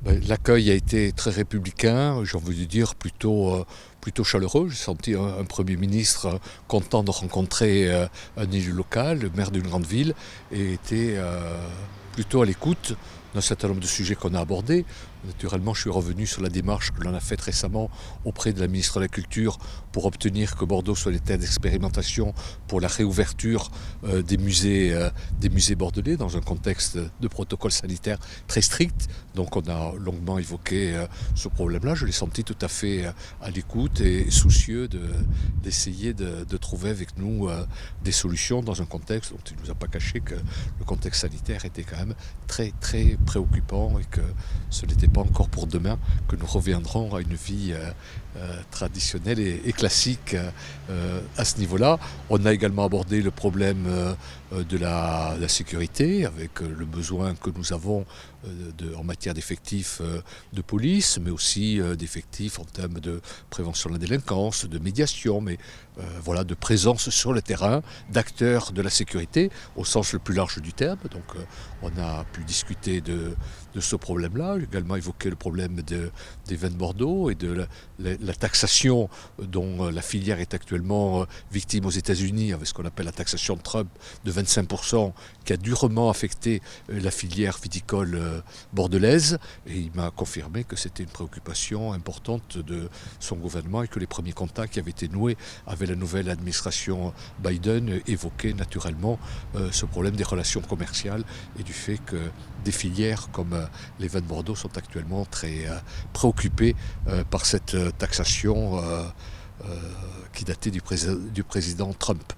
L'accueil a été très républicain, j'ai envie de dire plutôt chaleureux. J'ai senti un Premier ministre content de rencontrer un élu local, le maire d'une grande ville, et était plutôt à l'écoute d'un certain nombre de sujets qu'on a abordés. Naturellement, je suis revenu sur la démarche que l'on a faite récemment auprès de la ministre de la Culture pour obtenir que Bordeaux soit une terre d'expérimentation pour la réouverture des musées bordelais dans un contexte de protocole sanitaire très strict. Donc on a longuement évoqué ce problème-là. Je l'ai senti tout à fait à l'écoute et soucieux d'essayer de trouver avec nous des solutions dans un contexte dont il ne nous a pas caché que le contexte sanitaire était quand même très très préoccupant et que ce n'était pas encore pour demain que nous reviendrons à une vie traditionnelle et classique à ce niveau-là. On a également abordé le problème de la sécurité avec le besoin que nous avons en matière d'effectifs de police, mais aussi d'effectifs en termes de prévention de la délinquance, de médiation, mais voilà, de présence sur le terrain, d'acteurs de la sécurité au sens le plus large du terme. Donc on a pu discuter de ce problème-là. J'ai également évoqué le problème des vins de Bordeaux et de la taxation dont la filière est actuellement victime aux États-Unis avec ce qu'on appelle la taxation de Trump de 25% qui a durement affecté la filière viticole bordelaise. Et il m'a confirmé que c'était une préoccupation importante de son gouvernement et que les premiers contacts qui avaient été noués avec la nouvelle administration Biden évoquaient naturellement ce problème des relations commerciales et du fait que des filières comme les vins de Bordeaux sont actuellement très préoccupées par cette taxation qui datait du président Trump.